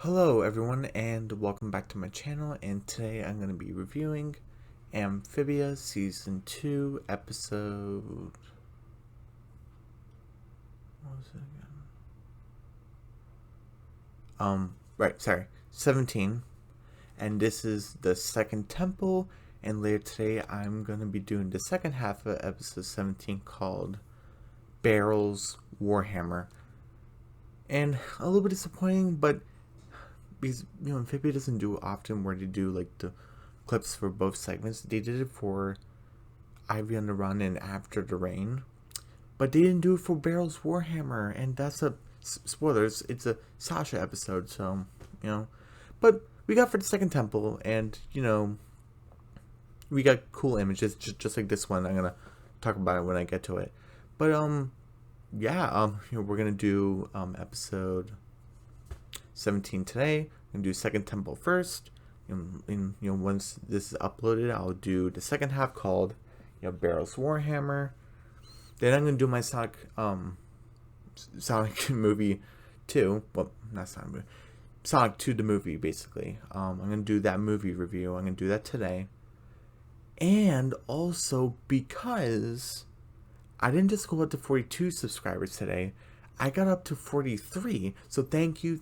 Hello everyone and welcome back to my channel, and today I'm going to be reviewing Amphibia Season 2 episode... what was it again? Right, sorry, 17, and this is the second temple, and later today I'm going to be doing the second half of episode 17 called Barrel's Warhammer. And a little bit disappointing, but because Amphibia doesn't do it often where they do like the clips for both segments. They did it for Ivy on the Run and After the Rain, but they didn't do it for Barrel's Warhammer, and that's a spoilers. It's a Sasha episode, so But we got for the second temple, and we got cool images, just like this one. I'm gonna talk about it when I get to it, but yeah, we're gonna do episode 17 today. I'm gonna do second temple first. Once this is uploaded, I'll do the second half called Barrel's Warhammer. Then I'm gonna do my Sonic movie 2. Well, not Sonic movie. Sonic 2 the movie, basically. I'm gonna do that movie review. I'm gonna do that today. And also because I didn't just go up to 42 subscribers today, I got up to 43. So thank you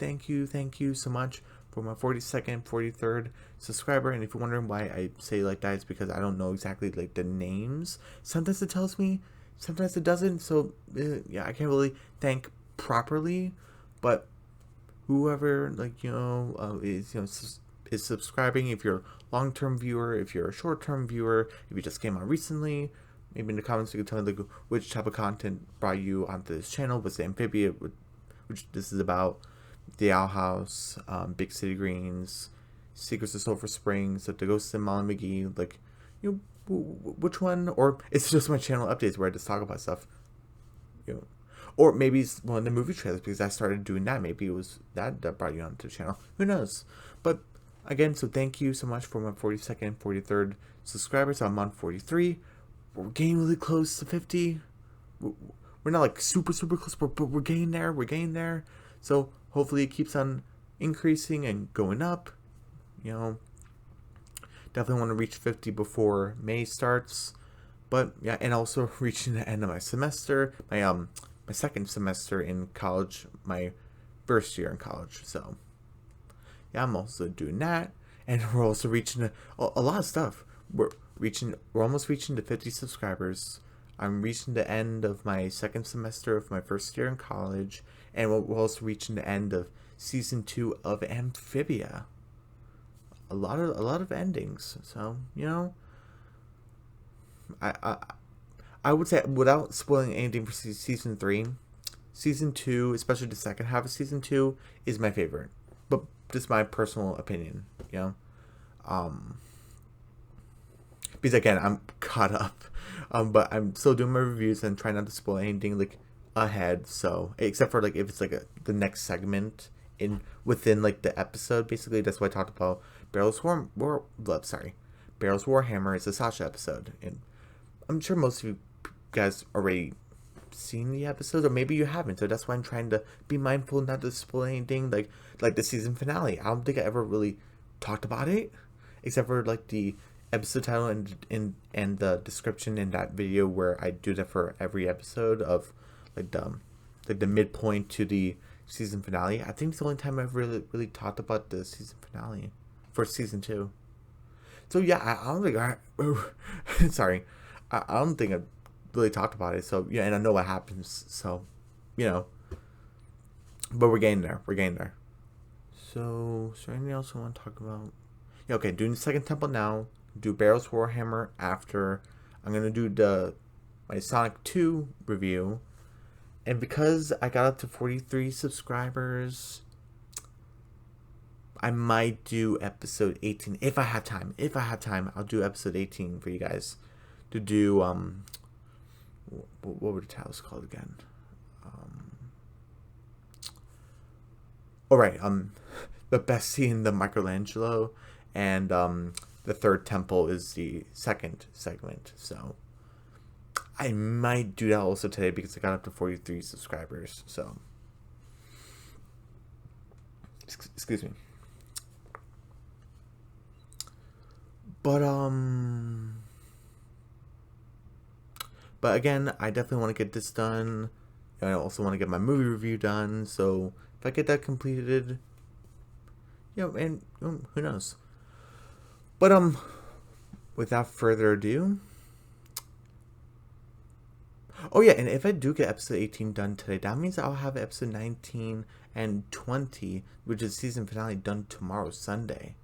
so much for my 42nd, 43rd subscriber. And if you're wondering why I say like that, it's because I don't know exactly like the names. Sometimes it tells me, sometimes it doesn't. So yeah, I can't really thank properly. But whoever is subscribing, if you're a long-term viewer, if you're a short-term viewer, if you just came on recently, maybe in the comments you can tell me like which type of content brought you onto this channel. Was the Amphibia, which this is about, the Owl House, Big City Greens, Secrets of Sulphur Springs, like the Ghosts of Molly McGee, like which one? Or it's just my channel updates where I just talk about stuff, or maybe it's one of the movie trailers because I started doing that. Maybe it was that brought you onto the channel. Who knows? But again, so thank you so much for my 42nd, 43rd subscribers. I'm on 43. We're getting really close to 50. We're not like super close, but we're getting there. We're getting there. So hopefully it keeps on increasing and going up. Definitely want to reach 50 before May starts. But yeah, and also reaching the end of my semester, my second semester in college, my first year in college. So yeah, I'm also doing that, and we're also reaching a lot of stuff. We're almost reaching the 50 subscribers. I'm reaching the end of my second semester of my first year in college, and we're also reaching the end of season 2 of Amphibia. A lot of endings. So I would say, without spoiling anything for season 3, season 2, especially the second half of season 2, is my favorite. But just my personal opinion, because again, I'm caught up, but I'm still doing my reviews and trying not to spoil anything like ahead. So except for like if it's like the next segment within like the episode, basically that's why I talked about Barrel's Warhammer is a Sasha episode, and I'm sure most of you guys already seen the episode, or maybe you haven't. So that's why I'm trying to be mindful not to spoil anything like the season finale. I don't think I ever really talked about it, except for like the episode title and the description in that video where I do that for every episode of like the midpoint to the season finale. I think it's the only time I've really talked about the season finale for season 2. So yeah, I don't think sorry, I don't think I've really talked about it. So yeah, and I know what happens. So but we're getting there. We're getting there. So is there anything else I want to talk about? Yeah, okay, doing the second temple now. Do Barrel's Warhammer after. I'm gonna do my Sonic 2 review, and because I got up to 43 subscribers, I might do episode 18 if I have time. If I have time, I'll do episode 18 for you guys to do. What were the titles called again? All right. The best scene, the Michelangelo, and the third temple is the second segment. So I might do that also today because I got up to 43 subscribers. So Excuse me. But again, I definitely want to get this done. I also want to get my movie review done. So if I get that completed, and who knows. But without further ado. Oh yeah, and if I do get episode 18 done today, that means I'll have episode 19 and 20, which is season finale, done tomorrow, Sunday.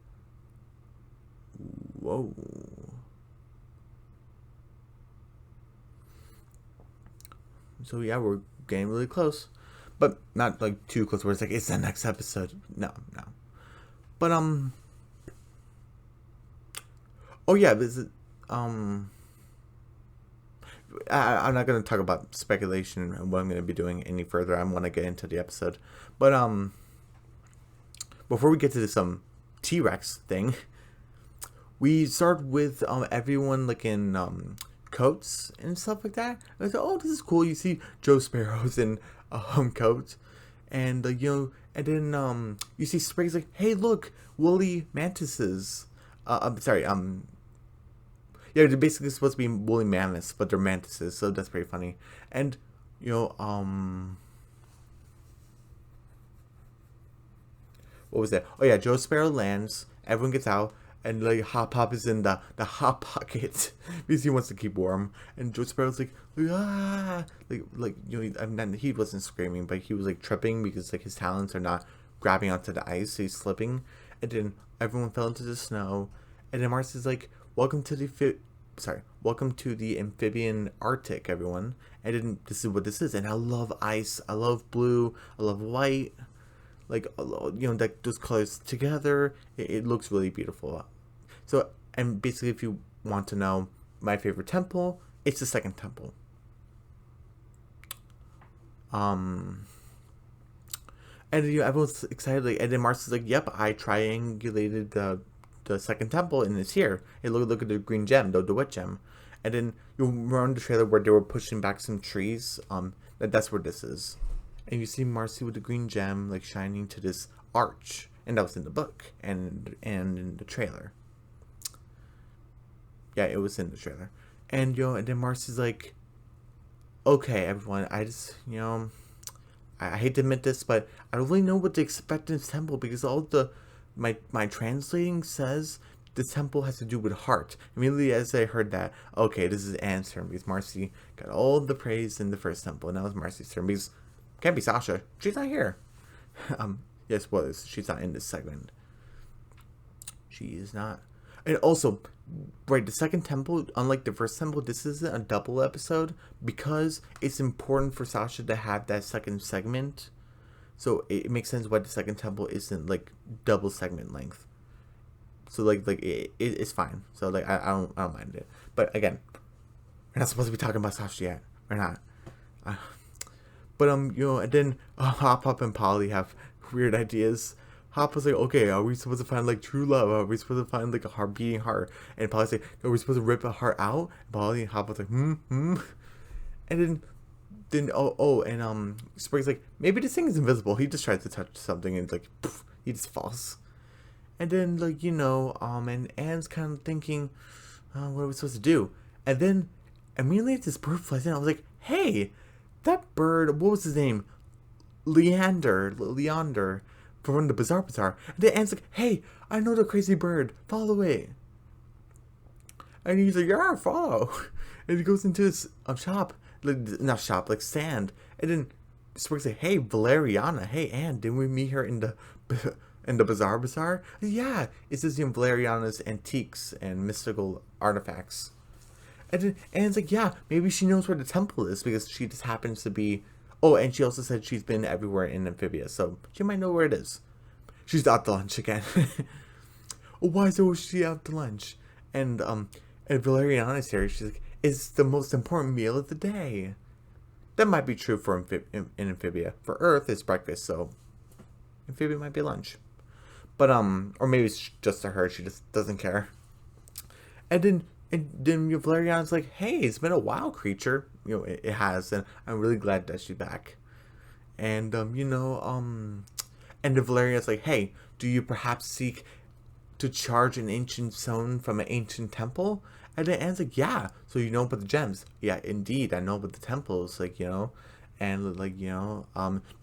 Whoa. So yeah, we're getting really close. But not like too close where it's like, it's the next episode. No. But oh yeah, this is I'm not going to talk about speculation and what I'm going to be doing any further. I want to get into the episode. But before we get to this T-Rex thing, we start with everyone like in coats and stuff like that. And I thought, oh, this is cool. You see Joe Sparrows in coats, and and then you see Sprig's like, hey, look, woolly mantises. Yeah, they're basically supposed to be woolly mammoths, but they're mantises, so that's pretty funny. And what was that? Oh yeah, Joe Sparrow lands. Everyone gets out, and like Hop Hop is in the hot pocket because he wants to keep warm. And Joe Sparrow's like ah, he wasn't screaming, but he was like tripping because like his talons are not grabbing onto the ice, so he's slipping. And then everyone fell into the snow. And then Marcy's like, welcome to the amphibian Arctic, everyone. And then this is what this is. And I love ice. I love blue. I love white. Like, like those colors together. It looks really beautiful. So, and basically, if you want to know my favorite temple, it's the second temple. And everyone's excited. Like, and then Marcy's like, yep, I triangulated the second temple and it's here. Hey, look at the green gem, the wet gem. And then you remember the trailer where they were pushing back some trees. That's where this is. And you see Marcy with the green gem like shining to this arch, and that was in the book and in the trailer. Yeah, it was in the trailer. And and then Marcy's like, okay, everyone, I just I hate to admit this, but I don't really know what to expect in this temple because all my translating says the temple has to do with heart. Immediately as I heard that, okay, this is Anne's turn because Marcy got all the praise in the first temple, and now it's Marcy's turn because can't be Sasha. She's not here. Yes, she's not in this segment. She is not. And also, right, the second temple, unlike the first temple, this isn't a double episode because it's important for Sasha to have that second segment. So it makes sense why the second temple isn't like double segment length. So it's fine. So like I don't mind it. But again, we're not supposed to be talking about Sasha yet. We're not. But and then Hop Hop and Polly have weird ideas. Hop was like, okay, are we supposed to find like true love? Are we supposed to find like a heart beating heart? And Polly's like, are we supposed to rip a heart out? And Polly and Hop was like, And then Sprig's like, maybe this thing is invisible. He just tries to touch something and like poof, he just falls. And then and Anne's kind of thinking, what are we supposed to do? And then immediately this bird flies in. I was like, hey, that bird, what was his name? Leander from the Bizarre Bazaar. And then Anne's like, hey, I know the crazy bird. Follow it. And he's like, yeah, follow. And he goes into his shop. Like stand. And then Sprig's like, hey, Valeriana. Hey, Anne, didn't we meet her in the Bizarre Bazaar? Yeah, it's just Valeriana's antiques and mystical artifacts. And then Anne's like, yeah, maybe she knows where the temple is because she just happens to be. Oh, and she also said she's been everywhere in Amphibia, so she might know where it is. She's out to lunch again. Why is she out to lunch? And Valeriana's here. She's like, it's the most important meal of the day. That might be true for in Amphibia. For Earth, it's breakfast, so Amphibia might be lunch. But or maybe it's just to her. She just doesn't care. And then Valeriana's like, hey, it's been a while, creature. It has, and I'm really glad that she's back. And And then Valerian's like, hey, do you perhaps seek to charge an ancient stone from an ancient temple? And then Anne's like, yeah, so you know about the gems. Yeah, indeed, I know about the temples, like, and like, do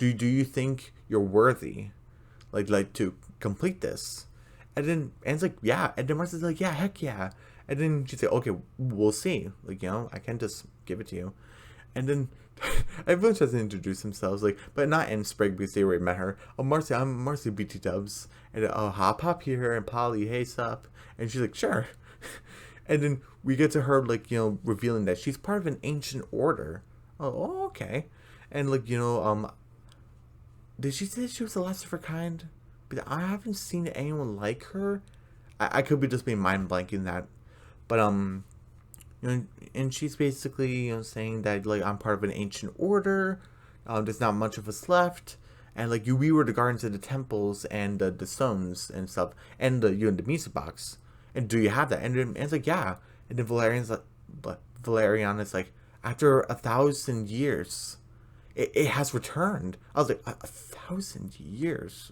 you think you're worthy, like to complete this? And then Anne's like, yeah. And then Marcy's like, yeah, heck yeah. And then she's like, okay, we'll see. Like, I can't just give it to you. And then everyone tries to introduce themselves, like, but not Anne Sprague because they already met her. Oh, Marcy, I'm Marcy BT Dubs. And Hop Hop here, and Polly, hey, sup? And she's like, sure. And then we get to her, like, revealing that she's part of an ancient order. Oh, okay. And, like, did she say she was the last of her kind? But I haven't seen anyone like her. I could be just being mind blanking that. But, and she's basically, saying that, like, I'm part of an ancient order. There's not much of us left. And, like, we were the guardians of the temples and the stones and stuff. And the music box. And do you have that? And it's like, yeah. And then Valerian is like, after 1,000 years, it has returned. I was like, 1,000 years?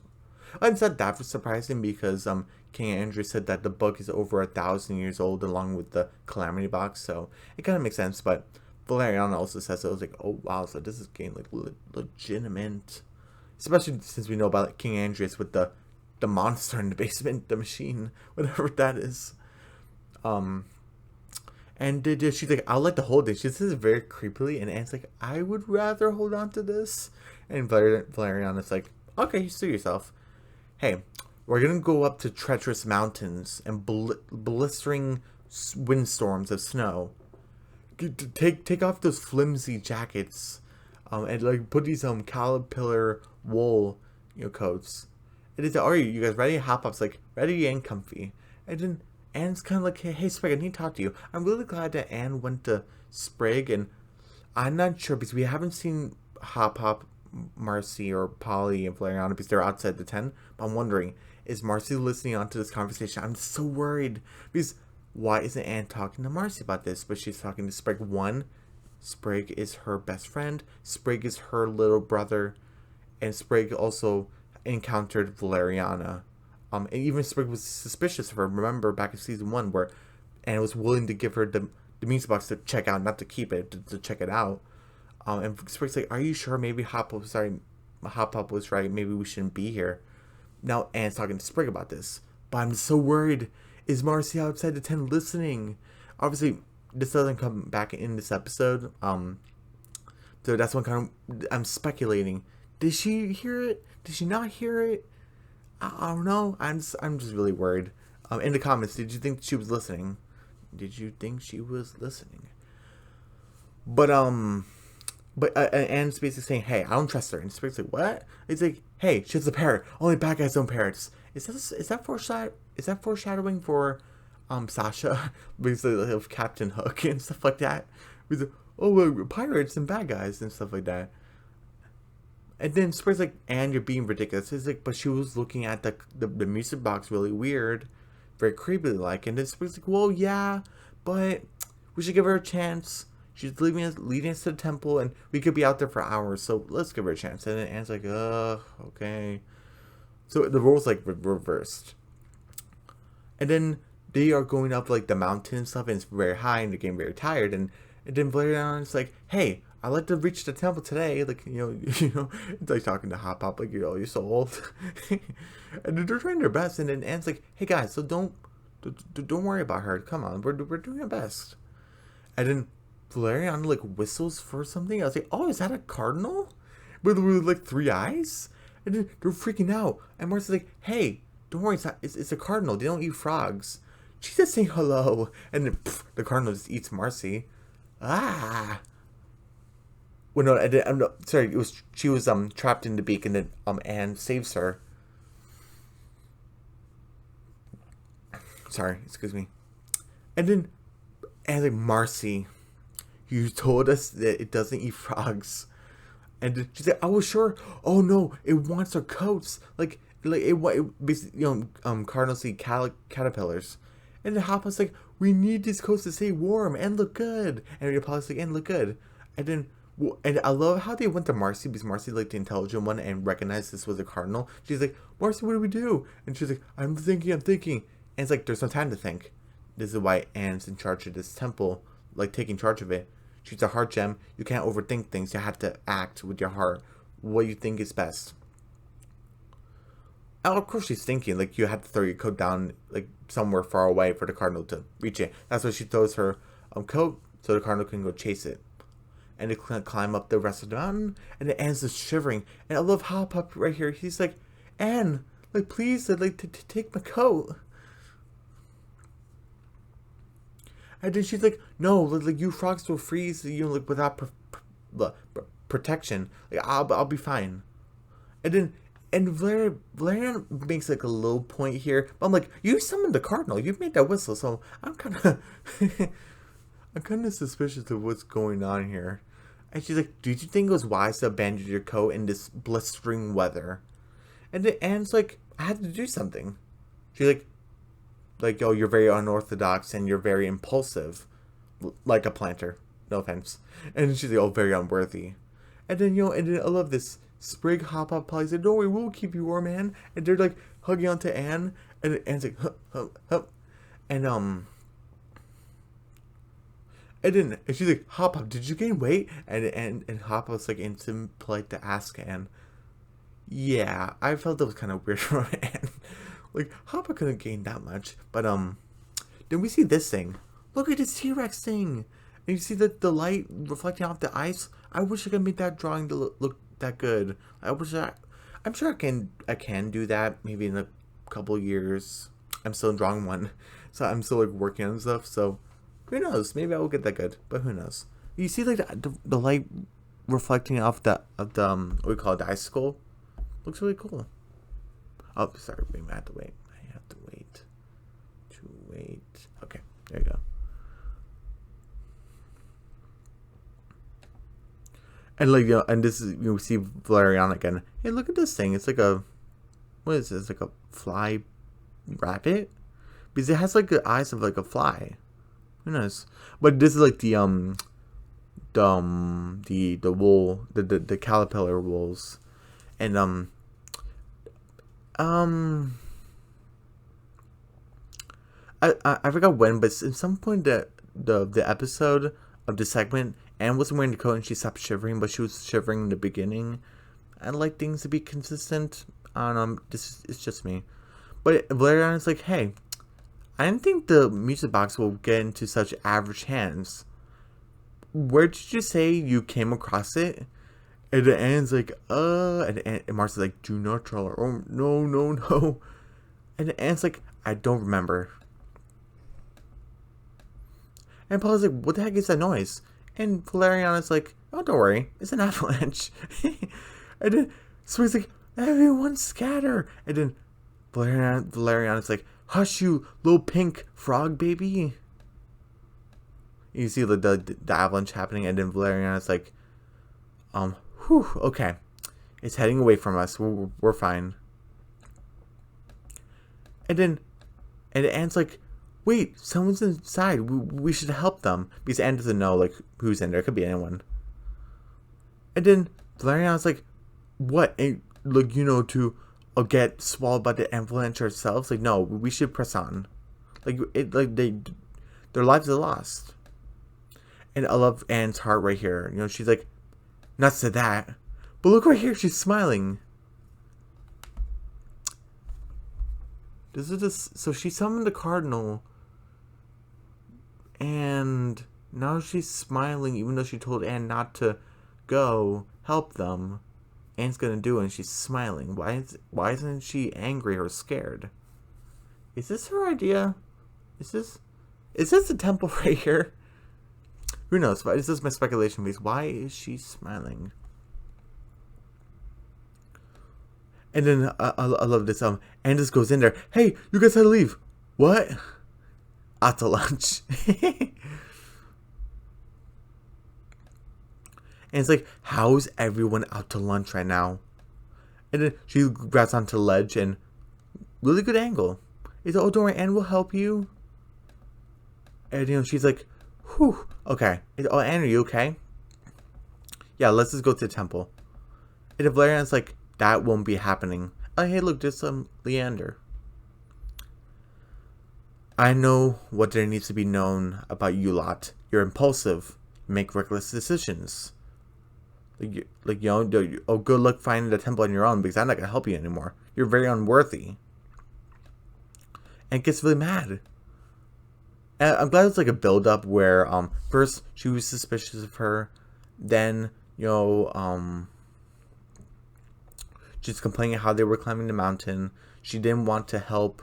And said that was surprising because King Andrew said that the book is over 1,000 years old along with the Calamity box, so it kind of makes sense. But Valerian also says so. I was like, oh wow, so this is getting like legitimate, especially since we know about like, King Andreas with the monster in the basement, the machine, whatever that is. And she's like, I'll like to hold it. She says it very creepily, and Anne's like, I would rather hold on to this. And Valerian is like, okay, you sue yourself. Hey, we're gonna go up to treacherous mountains and blistering windstorms of snow. Take off those flimsy jackets, and like put these caterpillar wool coats. And it's like, are you guys ready? Hop Up's like, ready and comfy. And then Anne's kind of like, hey Sprig, I need to talk to you. I'm really glad that Anne went to Sprig, and I'm not sure because we haven't seen Hop Hop, Marcy, or Polly and Valeriana because they're outside the tent. But I'm wondering, is Marcy listening on to this conversation? I'm so worried because why isn't Anne talking to Marcy about this? But she's talking to Sprig. One, Sprig is her best friend. Sprig is her little brother, and Sprig also encountered Valeriana. And even Sprig was suspicious of her. Remember back in season 1 where Anne was willing to give her the music box to check out, not to keep it, to check it out. And Sprig's like, are you sure? Maybe Hop Hop was right. Maybe we shouldn't be here. Now Anne's talking to Sprig about this. But I'm so worried. Is Marcy outside the tent listening? Obviously, this doesn't come back in this episode. So that's one kind of, I'm speculating. Did she hear it? Did she not hear it? I don't know. I'm just really worried. In the comments, did you think she was listening? Did you think she was listening? But Anne's basically saying, hey, I don't trust her. And Sprig's like, what? It's like, hey, she's a parrot. Only bad guys don't parrots. Is that foreshadowing for Sasha? Basically of Captain Hook and stuff like that. He's like, oh, pirates and bad guys and stuff like that. And then Sprig's like, Anne, you're being ridiculous. It's like, but she was looking at the music box really weird, very creepy like. And then Sprig's like, well, yeah, but we should give her a chance. She's leading us to the temple, and we could be out there for hours, so let's give her a chance. And then Anne's like, okay. So the roles like reversed. And then they are going up like the mountain and stuff, and it's very high, and they're getting very tired. And then Valerian's like, hey, I'd like to reach the temple today. Like, it's like talking to Hop Hop, like, you're so old. And they're trying their best. And then Anne's like, hey guys, so don't worry about her. Come on, we're doing our best. And then Valerian like whistles for something. I was like, oh, is that a cardinal? With like 3 eyes? And then they're freaking out. And Marcy's like, hey, don't worry, it's a cardinal. They don't eat frogs. She's just saying hello. And then the cardinal just eats Marcy. Ah. Well, no, I'm not, sorry. She was trapped in the beak, and then Anne saves her. Sorry, excuse me. And then Anne's like, Marcy, you told us that it doesn't eat frogs. And she's like, I was sure. Oh no, it wants our coats. Like it basically, cardinals eat caterpillars. And then Hoppa's like, we need these coats to stay warm and look good. And Apollo's like, and look good. And then Well, and I love how they went to Marcy because Marcy like the intelligent one and recognized this was a cardinal. She's like, Marcy, what do we do? And she's like, I'm thinking. And it's like, there's no time to think. This is why Anne's in charge of this temple, like taking charge of it. She's a heart gem. You can't overthink things. You have to act with your heart. What you think is best. And of course she's thinking, like, you have to throw your coat down, like, somewhere far away for the cardinal to reach it. That's why she throws her coat so the cardinal can go chase it. And they climb up the rest of the mountain, and it ends just shivering. And I love Hop Up right here. He's like, Anne, like, please, I'd like to take my coat. And then she's like, no, like, you frogs will freeze, you know, like, without protection. Like, I'll be fine. And Valerian makes, like, a little point here. But I'm like, you summoned the cardinal. You've made that whistle, so I'm kind of... I'm kind of suspicious of what's going on here. And she's like, did you think it was wise to abandon your coat in this blistering weather? And then Anne's like, I had to do something. She's like, oh, you're very unorthodox and you're very impulsive. Like a planter. No offense. And she's like, oh, very unworthy. And then, and then I love this. Sprig, Hop Up, Polly said, don't worry, we'll keep you warm, Anne. And they're like, hugging onto Anne. And Anne's like, hup. And then she's like, Hop Up, did you gain weight? And Hop Up's like instant polite to ask Anne. Yeah, I felt that was kind of weird from Anne. Like, Hop Up couldn't gain that much. But then we see this thing. Look at this T-Rex thing. And you see the light reflecting off the ice. I wish I could make that drawing to look that good. I'm sure I can do that maybe in a couple years. I'm still drawing one. So I'm still like working on stuff, so who knows? Maybe I will get that good, but who knows? You see, like the light reflecting off the what we call it, the icicle. Looks really cool. Oh, sorry, maybe I have to wait. Okay, there you go. And like, and this is, we see Valerian again. Hey, look at this thing. It's like what is this? Like a fly rabbit? Because it has like the eyes of like a fly. Who knows? But this is like the wool, the caterpillar wools, and I forgot when, but at some point the episode of the segment, Anne wasn't wearing the coat and she stopped shivering, but she was shivering in the beginning. I like things to be consistent. I don't know. It's just me. But Valerian is like, hey, I didn't think the music box will get into such average hands. Where did you say you came across it? And Anne's like, and Marcy's like, do not tell her. Oh, no. And Anne's like, I don't remember. And Paul's like, what the heck is that noise? And Valerian is like, oh, don't worry, it's an avalanche. And then Spring's like, everyone scatter. And then Valerian is like, hush you, little pink frog baby. You see the avalanche happening, and then Valerian is like, whew, okay. It's heading away from us. We're fine. And Anne's like, wait, someone's inside. We should help them. Because Anne doesn't know, like, who's in there. It could be anyone. And then Valerian's like, what? And, like, to get swallowed by the avalanche ourselves? Like, no, we should press on. Like, their lives are lost. And I love Anne's heart right here. She's like, nuts to that. But look right here, she's smiling. So she summoned the cardinal. And now she's smiling, even though she told Anne not to go help them. Anne's gonna do it, and she's smiling. Why isn't she angry or scared? Is this her idea? Is this the temple right here? Who knows? But this is my speculation, because why is she smiling? And then I love this. Anne just goes in there. Hey, you guys had to leave. What? Out to lunch. And it's like, how's everyone out to lunch right now? And then she grabs onto the ledge, and really good angle. It's like, oh, don't worry, Anne will help you. And she's like, whew, okay. Oh, Anne, are you okay? Yeah, let's just go to the temple. And Valerian's like, that won't be happening. Oh, hey, look, there's some Leander. I know what there needs to be known about you lot. You're impulsive, make reckless decisions. Oh, good luck finding the temple on your own because I'm not gonna help you anymore. You're very unworthy. And gets really mad. And I'm glad it's like a build up where first she was suspicious of her, then she's complaining how they were climbing the mountain. She didn't want to help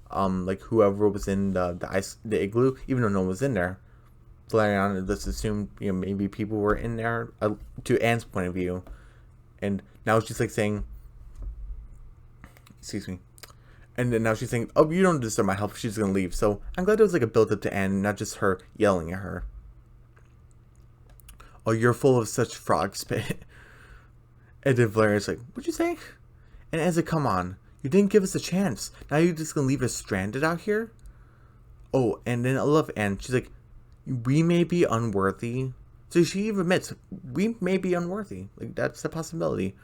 like whoever was in the igloo, even though no one was in there. Valerian just assumed maybe people were in there to Anne's point of view, and now she's like saying, excuse me. And then now she's saying, oh, you don't deserve my help. She's going to leave. So I'm glad it was like a build up to Anne, not just her yelling at her. Oh, you're full of such frog spit. And then Valerian's like, what'd you say? And Anne's like, come on. You didn't give us a chance. Now you're just going to leave us stranded out here? Oh, and then I love Anne. She's like, we may be unworthy. So she even admits, we may be unworthy. Like, that's a possibility.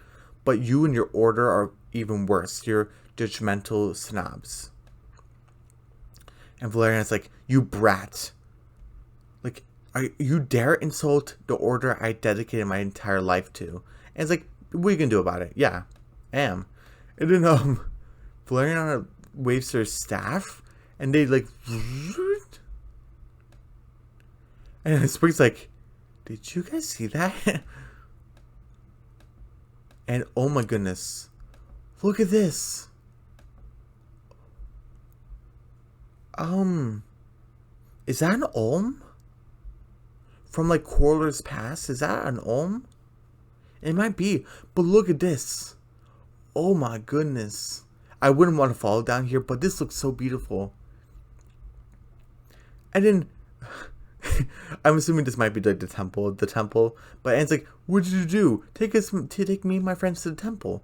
But you and your order are even worse. You're judgmental snobs. And Valerian's like, you brat. Like, you dare insult the order I dedicated my entire life to. And it's like, what are you gonna do about it? Yeah, I am. And then Valerian waves her staff, and they like, and Spring's like, did you guys see that? And oh my goodness, look at this. Is that an Olm? From like Quarler's Pass? Is that an Olm? It might be, but look at this. Oh my goodness. I wouldn't want to fall down here, but this looks so beautiful. And then, I'm assuming this might be like the temple, but Anne's like, what did you do? Take me and my friends to the temple.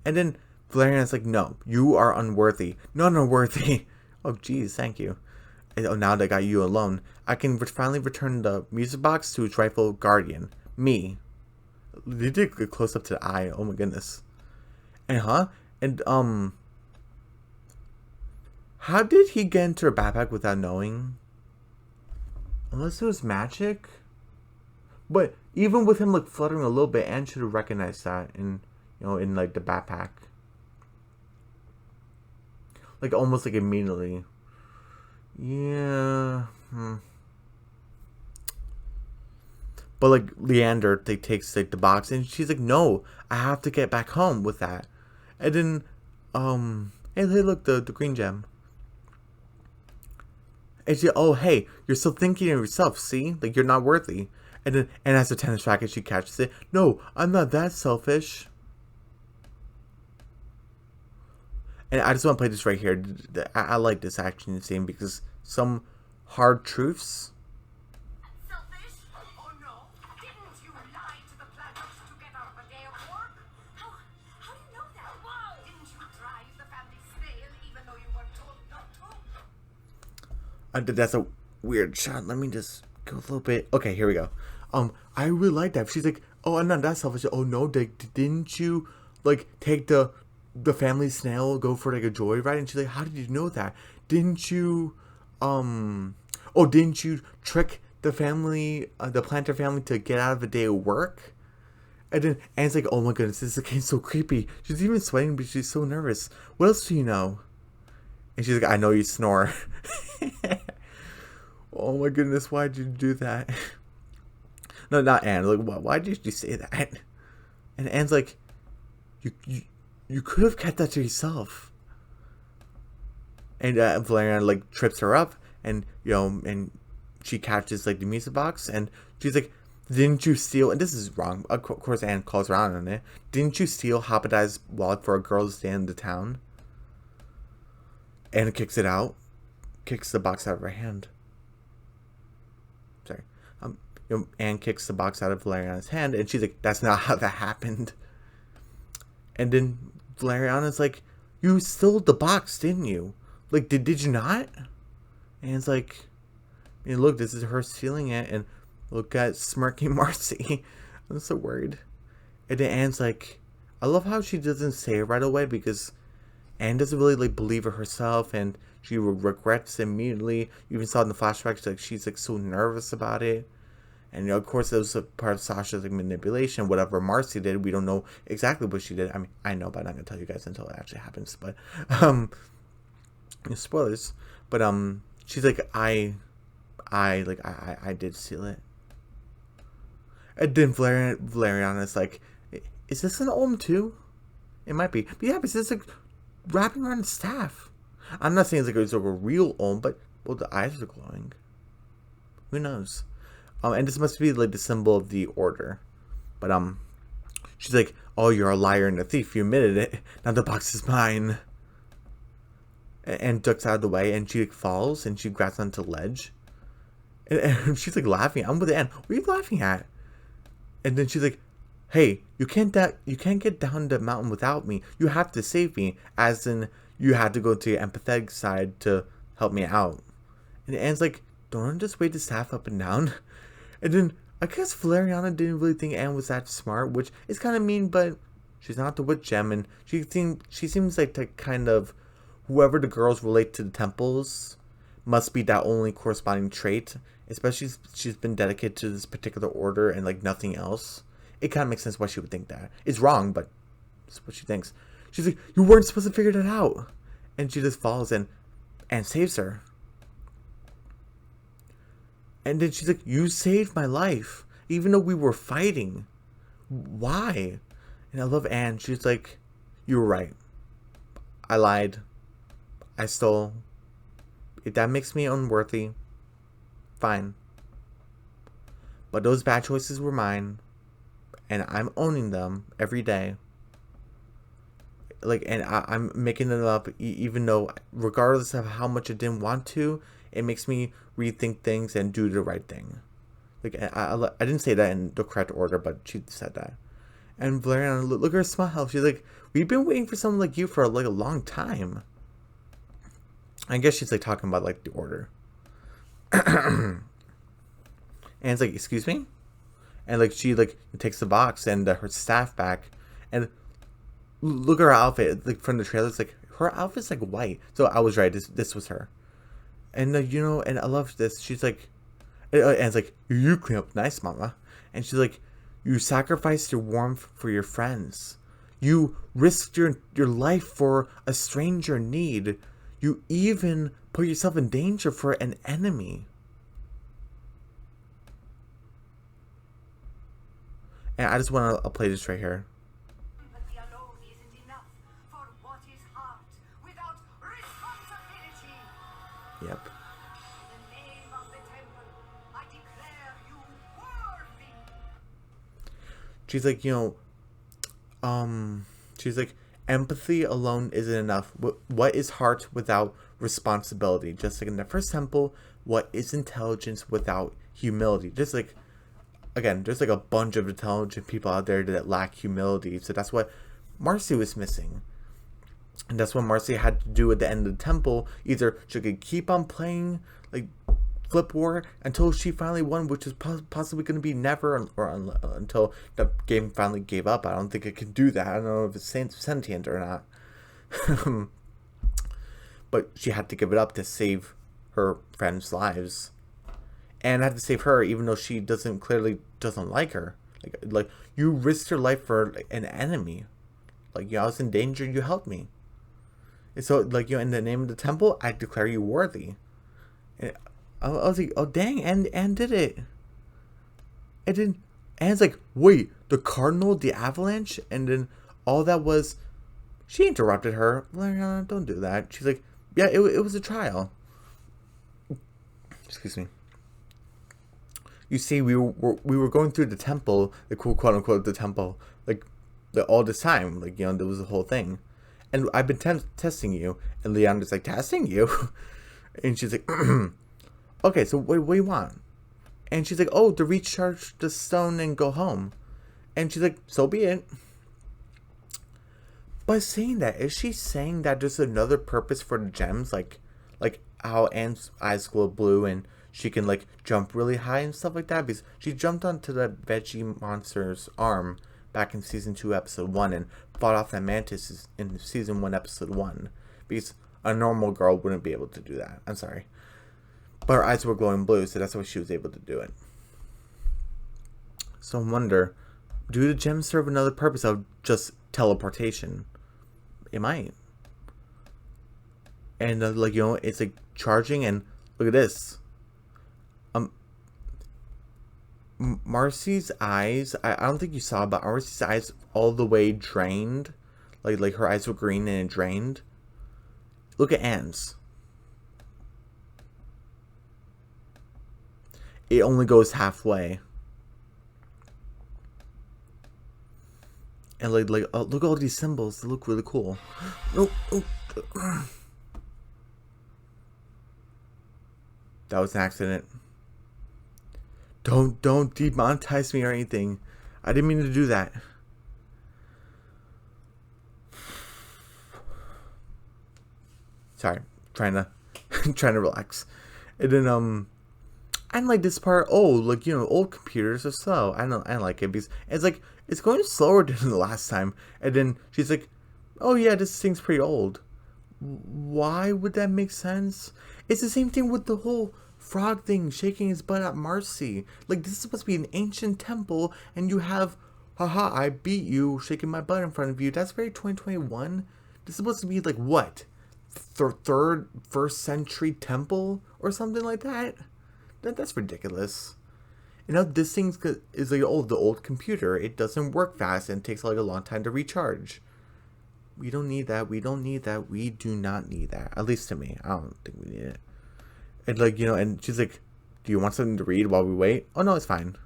And then Valerian's like, no, you are unworthy. Not unworthy. Oh, geez, thank you. And, oh, now that I got you alone, I can finally return the music box to its rightful guardian, me. They did get close up to the eye. Oh my goodness. And how did he get into her backpack without knowing? Unless it was magic. But even with him like fluttering a little bit, Anne should have recognized that in like the backpack. Like almost like immediately. Yeah. But like Leander takes like the box and she's like, no, I have to get back home with that. And then hey look, the green gem. And she, oh hey, you're still thinking of yourself, see? Like you're not worthy. And then as the tennis racket she catches it. No, I'm not that selfish. And I just want to play this right here. I like this action scene because some hard truths. Selfish? Oh no! Didn't you lie to the planners to get out of a day of work? How do you know that? Wow! Didn't you drive the family snail even though you were told not to? That's a weird shot. Let me just go a little bit. Okay, here we go. I really like that. She's like, oh, I'm not that selfish. Oh no, didn't you like take the family snail, go for like a joyride? And she's like, how did you know that? Didn't you didn't you trick the family, the planter family, to get out of a day of work? And then Anne's like, oh my goodness, this is getting so creepy. She's even sweating, but she's so nervous. What else do you know? And she's like, I know you snore. Oh my goodness, why did you do that? No, not Anne. Like, why did you say that? And Anne's like, you could have kept that to yourself. And Valerian like trips her up, and and she catches like the music box, and she's like, didn't you steal? And this is wrong. Of course, Anne calls her out on it. Didn't you steal Hopadiah's wallet for a girl to stay in the town? Anne kicks it out, kicks the box out of her hand. Sorry, Anne kicks the box out of Valeriana's hand, and she's like, that's not how that happened. And then Valeriana's like, you stole the box, didn't you? Like, did you not? And it's like, look, this is her stealing it, and look at smirking Marcy. I'm so worried. And then Anne's like, I love how she doesn't say it right away because Anne doesn't really like believe it herself, and she regrets it immediately. You even saw in the flashbacks like she's like so nervous about it. And of course, that was a part of Sasha's like manipulation. Whatever Marcy did, we don't know exactly what she did. I mean, I know, but I'm not gonna tell you guys until it actually happens. But spoilers. But she's like, I did steal it. And then Valeriana's like, is this an Olm too? It might be. But yeah, because it's like wrapping around the staff. I'm not saying it's like a real Olm, but well, the eyes are glowing. Who knows? And this must be like the symbol of the order. But she's like, oh, you're a liar and a thief. You admitted it. Now the box is mine. And ducks out of the way, and she like falls, and she grabs onto the ledge. And she's like laughing. I'm with Anne. What are you laughing at? And then she's like, hey, you can't get down the mountain without me. You have to save me. As in, you had to go to your empathetic side to help me out. And Anne's like, don't I just wave the staff up and down? And then, I guess Valeriana didn't really think Anne was that smart, which is kind of mean, but she's not the witch gem, and she seems like the kind of, whoever the girls relate to the temples must be that only corresponding trait, especially she's been dedicated to this particular order and like nothing else. It kind of makes sense why she would think that. It's wrong, but it's what she thinks. She's like, you weren't supposed to figure that out. And she just falls and saves her. And then she's like, you saved my life, even though we were fighting. Why? And I love Anne. She's like, you were right. I lied. I stole. If that makes me unworthy, fine. But those bad choices were mine, and I'm owning them every day. Like, and I'm making them up, even though, regardless of how much I didn't want to, it makes me rethink things and do the right thing. Like, I didn't say that in the correct order, but she said that. And Valeriana, look at her smile. She's like, we've been waiting for someone like you for like a long time. I guess she's like talking about like the order. And it's like, excuse me? And like she like takes the box and her staff back, and look at her outfit. Like from the trailer, it's like her outfit's like white. So I was right. This was her. And you know, and I love this. She's like, and it's like, you clean up nice, mama. And she's like, you sacrificed your warmth for your friends. You risked your life for a stranger in need. You even put yourself in danger for an enemy. And I just want to play this right here. Empathy alone isn't enough for what is heart without responsibility. Yep. In the name of the temple, I declare you worthy. She's like, she's like, empathy alone isn't enough. What is heart without responsibility? Just like in the first temple, what is intelligence without humility? Just like, again, there's like a bunch of intelligent people out there that lack humility. So that's what Marcy was missing. And that's what Marcy had to do at the end of the temple. Either she could keep on playing like Flip War until she finally won, which is possibly going to be never, or until the game finally gave up. I don't think it can do that. I don't know if it's sentient or not. But she had to give it up to save her friends' lives. And had to save her, even though she clearly doesn't like her. Like you risked your life for an enemy. Like, I was in danger, you helped me. And so, like, in the name of the temple, I declare you worthy. And I was like, oh dang, and did it. And then Anne's like, wait, the cardinal, the avalanche, and then all that was, she interrupted her. Like, don't do that. She's like, yeah, it was a trial. Excuse me. You see, we were going through the temple, the quote unquote the temple, like all this time, like, there was the whole thing, and I've been testing you, and Leandra's like, testing you, and she's like, okay, so what do you want? And she's like, oh, to recharge the stone and go home, and she's like, so be it. But saying that, is she saying that there's another purpose for the gems, like how Anne's eyes glow blue and she can like jump really high and stuff like that, because she jumped onto that veggie monster's arm back in season 2 episode 1 and fought off that mantis in season 1 episode 1, because a normal girl wouldn't be able to do that. I'm sorry, but her eyes were glowing blue, so that's why she was able to do it. So I wonder, do the gems serve another purpose of just teleportation? It might. And like, you know, it's like charging, and look at this. Marcy's eyes, I don't think you saw, but Marcy's eyes all the way drained. Like her eyes were green and it drained. Look at Anne's. It only goes halfway. And like look at all these symbols. They look really cool. Oh. That was an accident. Don't demonetize me or anything. I didn't mean to do that. Sorry, trying to relax. And then I like this part. Oh, like, you know, old computers are slow. I like it because it's like it's going slower than the last time. And then she's like, "Oh yeah, this thing's pretty old." Why would that make sense? It's the same thing with the whole frog thing shaking his butt at Marcy. Like, this is supposed to be an ancient temple, and you have, haha, I beat you, shaking my butt in front of you. That's very 2021. This is supposed to be like what? First century temple or something like that? That's ridiculous. You know, this thing is like the old computer. It doesn't work fast and takes like a long time to recharge. We don't need that. We don't need that. We do not need that. At least to me. I don't think we need it. And like, you know, and she's like, do you want something to read while we wait? Oh no, it's fine.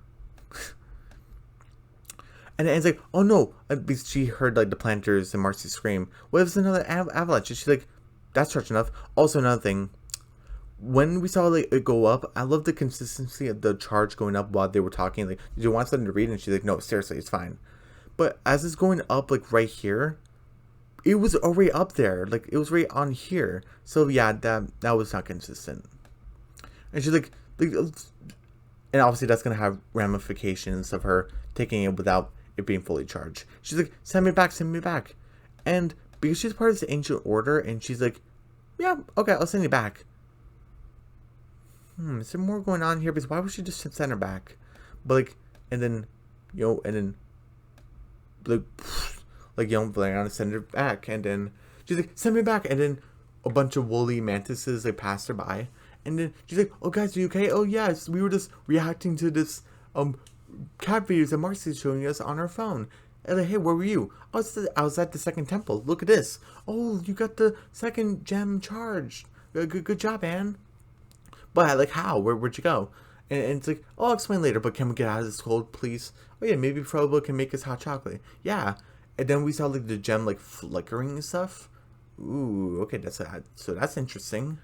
And it's like, oh no, because she heard like the planters and Marcy scream. What if it's another avalanche? And she's like, that's charged enough. Also, another thing, when we saw like it go up, I love the consistency of the charge going up while they were talking. Like, did you want something to read? And she's like, no, seriously, it's fine. But as it's going up, like right here, it was already up there. Like, it was right on here. So yeah, that was not consistent. And she's like, and obviously that's gonna have ramifications of her taking it without it being fully charged. She's like, send me back. And because she's part of this ancient order, and she's like, yeah, okay, I'll send you back. Is there more going on here? Because why would she just send her back? But like, and then, you know, and then, like, you know, like, I'm gonna send her back, and then she's like, send me back, and then a bunch of woolly mantises like passed her by. And then she's like, oh guys, are you okay? Oh yes, we were just reacting to this cat videos that Marcy's showing us on our phone. And like, hey, where were you? I was at the second temple. Look at this. Oh, you got the second gem charged. Good job, Anne. But like, how? Where'd you go? And it's like, oh, I'll explain later. But can we get out of this cold, please? Oh yeah, maybe Frobo can make us hot chocolate. Yeah. And then we saw like the gem like flickering and stuff. Ooh, okay, so that's interesting.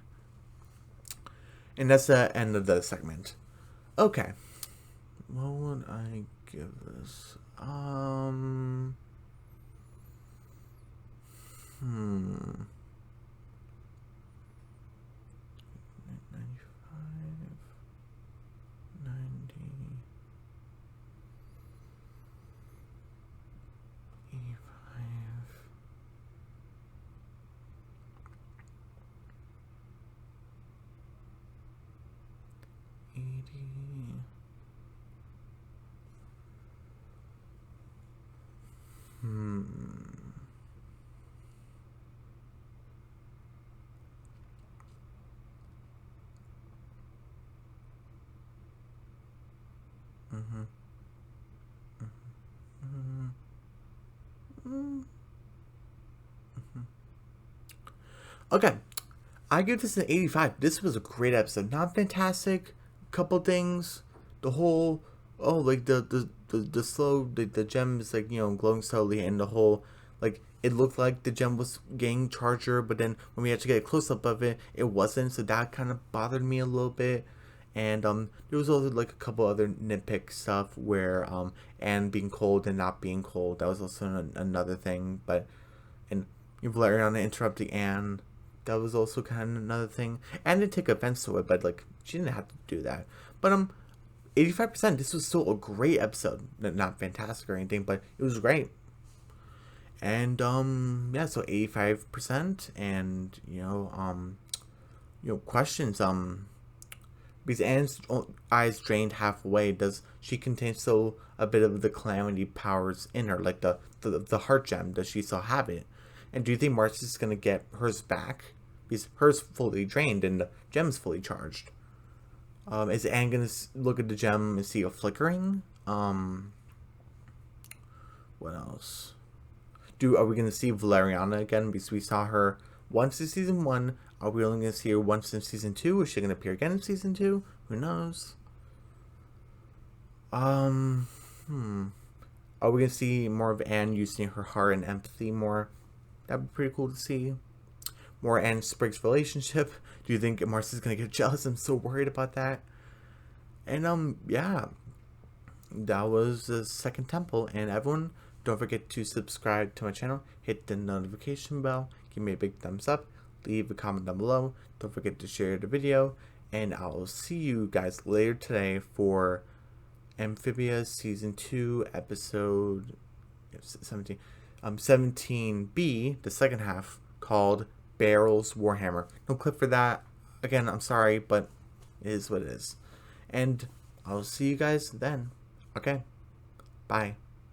And that's the end of the segment. Okay. What would I give this? 95, 90, 85. Okay, I give this an 85. This was a great episode. Not fantastic. Couple things. The whole, oh, like the slow, the gem is like, you know, glowing slowly, and the whole, like, it looked like the gem was getting charger, but then when we actually get a close up of it, it wasn't. So that kind of bothered me a little bit. And there was also like a couple other nitpick stuff where Anne being cold and not being cold. That was also another thing. But and Valeriana interrupting Anne. That was also kind of another thing. And I didn't take offense to it, but like she didn't have to do that. But 85%. This was still a great episode. Not fantastic or anything, but it was great. And yeah, so 85%, and questions. Because Anne's eyes drained halfway, does she contain still a bit of the Calamity powers in her, like the heart gem? Does she still have it? And do you think Marcy's gonna get hers back? Because hers fully drained and the gem's fully charged. Is Anne gonna look at the gem and see a flickering? What else? Are we gonna see Valeriana again? Because we saw her once in season 1. Are we only gonna see her once in season 2? Is she gonna appear again in season 2? Who knows? Are we gonna see more of Anne using her heart and empathy more? That'd be pretty cool to see. More Anne and Sprig's relationship. Do you think Marcy's gonna get jealous? I'm so worried about that. And yeah, that was the second temple. And everyone, don't forget to subscribe to my channel, hit the notification bell, give me a big thumbs up, leave a comment down below, don't forget to share the video, and I'll see you guys later today for Amphibia Season 2, Episode 17, 17B, the second half, called Barrel's Warhammer. No clip for that. Again, I'm sorry, but it is what it is. And I'll see you guys then. Okay, bye.